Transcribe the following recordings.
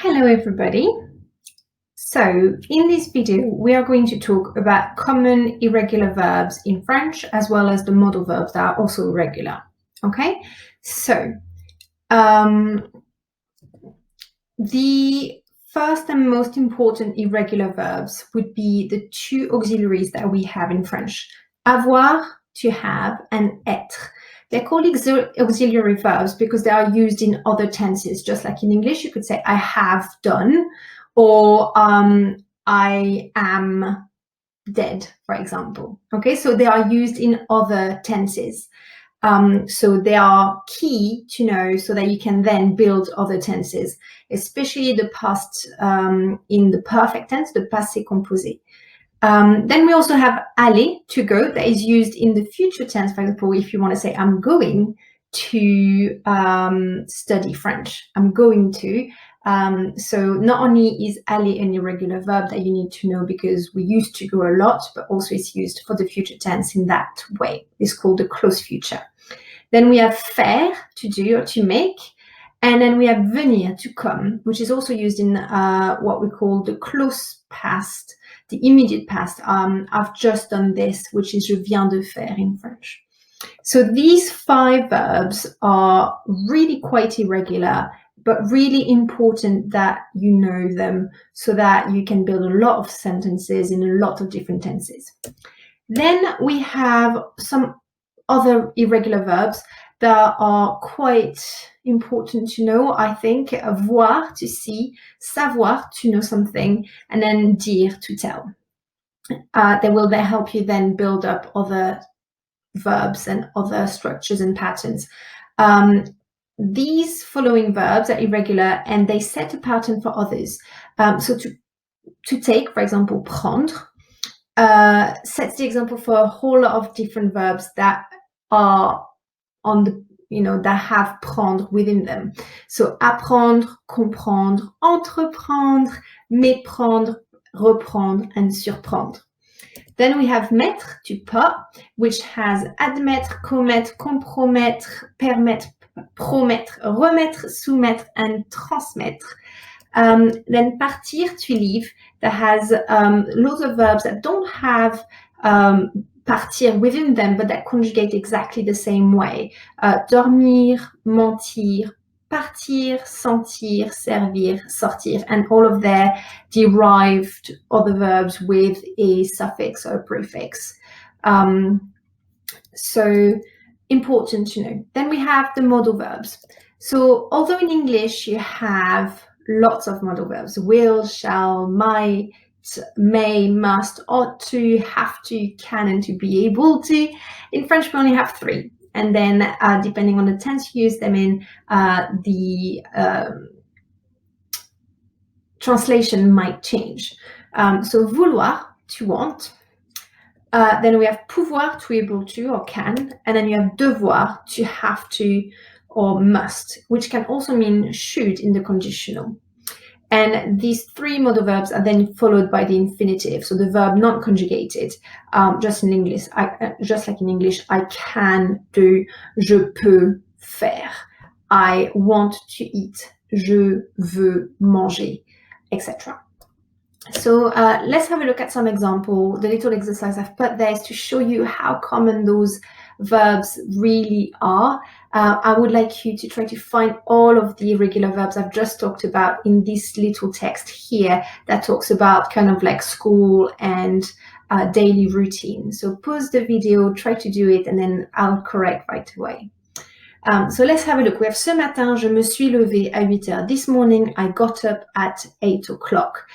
Hello everybody. So in this video we are going to talk about common irregular verbs in French as well as the modal verbs that are also irregular. Okay, so the first and most important irregular verbs would be the two auxiliaries that we have in French: avoir, to have, and être. They're called auxiliary verbs because they are used in other tenses. Just like in English, you could say I have done, or I am dead, for example. Okay, so they are used in other tenses. So they are key to know so that you can then build other tenses, especially the past in the perfect tense, the passé composé. Then we also have aller, to go, that is used in the future tense. For example, if you want to say, I'm going to study French, I'm going to. So not only is aller an irregular verb that you need to know because we used to go a lot, but also it's used for the future tense in that way. It's called the close future. Then we have faire, to do or to make. And then we have venir, to come, which is also used in what we call the close past, the immediate past. I've just done this, which is je viens de faire in French. So these 5 verbs are really quite irregular, but really important that you know them so that you can build a lot of sentences in a lot of different tenses. Then we have some other irregular verbs that are quite important to know, I think. Voir, to see; savoir, to know something; and then dire, to tell. They will then help you then build up other verbs and other structures and patterns. These following verbs are irregular and they set a pattern for others. So to take, for example, prendre, sets the example for a whole lot of different verbs that are on the, that have prendre within them. So apprendre, comprendre, entreprendre, méprendre, reprendre, and surprendre. Then we have mettre, to put, which has admettre, commettre, compromettre, permettre, promettre, remettre, soumettre, and transmettre. Then partir, to leave, that has lots of verbs that don't have partir within them, but that conjugate exactly the same way. Dormir, mentir, partir, sentir, servir, sortir, and all of their derived other verbs with a suffix or a prefix. So important to know. Then we have the modal verbs. So although in English you have lots of modal verbs: will, shall, might, may, must, ought to, have to, can, and to be able to, in French we only have 3. And then depending on the tense you use them in, the translation might change. So vouloir, to want. Then we have pouvoir, to be able to or can. And then you have devoir, to have to or must, which can also mean should in the conditional. And these 3 modal verbs are then followed by the infinitive, so the verb not conjugated. Just like in English, I can do, je peux faire. I want to eat, je veux manger, etc. So let's have a look at some example. The little exercise I've put there is to show you how common those verbs really are. I would like you to try to find all of the irregular verbs I've just talked about in this little text here that talks about kind of like school and daily routine. So pause the video, try to do it, and then I'll correct right away. So let's have a look. We have ce matin, je me suis levée à 8 heures. This morning, I got up at 8 o'clock.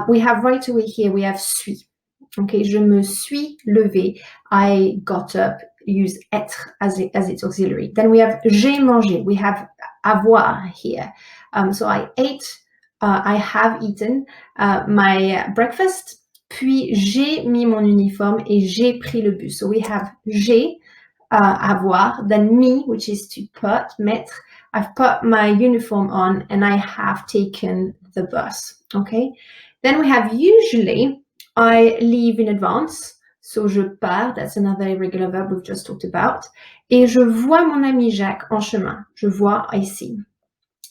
We have right away here, we have suis. Okay, je me suis levée. I got up. Use être as its auxiliary. Then we have j'ai mangé. We have avoir here. So I ate, I have eaten my breakfast. Puis j'ai mis mon uniforme et j'ai pris le bus. So we have j'ai, avoir, then me, which is to put, mettre. I've put my uniform on and I have taken the bus. Okay. Then we have usually, I leave in advance. So je pars, that's another irregular verb we've just talked about. Et je vois mon ami Jacques en chemin. Je vois, I see.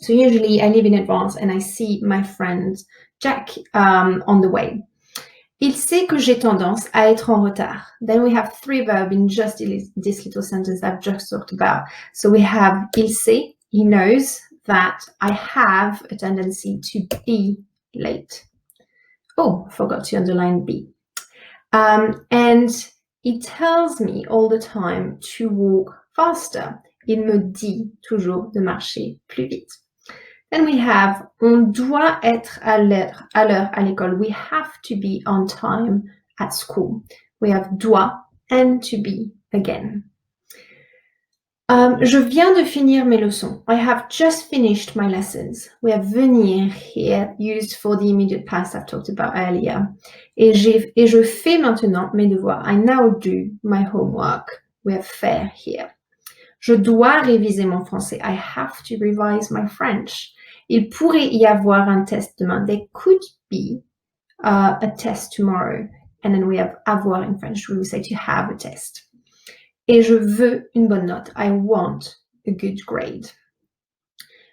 So usually I leave in advance and I see my friend Jack on the way. Il sait que j'ai tendance à être en retard. Then we have three verbs in just this little sentence I've just talked about. So we have il sait, he knows that I have a tendency to be late. Oh, forgot to underline be. And he tells me all the time to walk faster. Il me dit toujours de marcher plus vite. Then we have on doit être à l'heure à l'école. We have to be on time at school. We have doit and to be again. Je viens de finir mes leçons. I have just finished my lessons. We have venir here, used for the immediate past I've talked about earlier. Et je fais maintenant mes devoirs. I now do my homework. We have faire here. Je dois réviser mon français. I have to revise my French. Il pourrait y avoir un test demain. There could be a test tomorrow. And then we have avoir in French. We will say to have a test. Et je veux une bonne note. I want a good grade.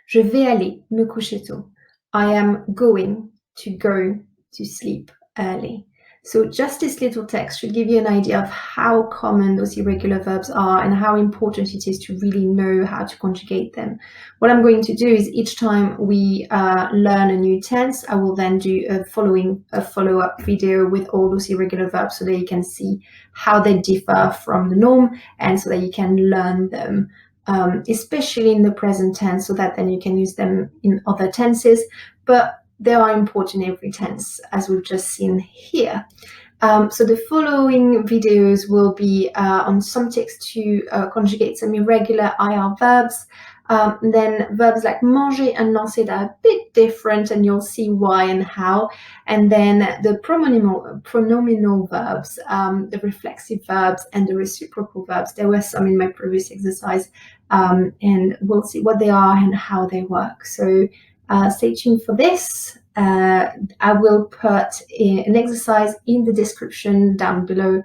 Je vais aller me coucher tôt. I am going to go to sleep early. So just this little text should give you an idea of how common those irregular verbs are and how important it is to really know how to conjugate them. What I'm going to do is each time we learn a new tense, I will then do a follow-up video with all those irregular verbs so that you can see how they differ from the norm and so that you can learn them. Especially in the present tense, so that then you can use them in other tenses, but they are important in every tense, as we've just seen here. So the following videos will be on some tips to conjugate some irregular IR verbs. Then verbs like manger and lancer that are a bit different, and you'll see why and how. And then the pronominal verbs, the reflexive verbs, and the reciprocal verbs. There were some in my previous exercise, and we'll see what they are and how they work. So stay tuned for this. I will put an exercise in the description down below.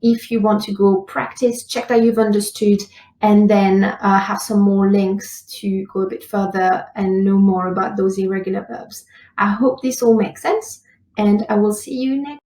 If you want to go practice, check that you've understood, and then have some more links to go a bit further and know more about those irregular verbs. I hope this all makes sense, and I will see you next.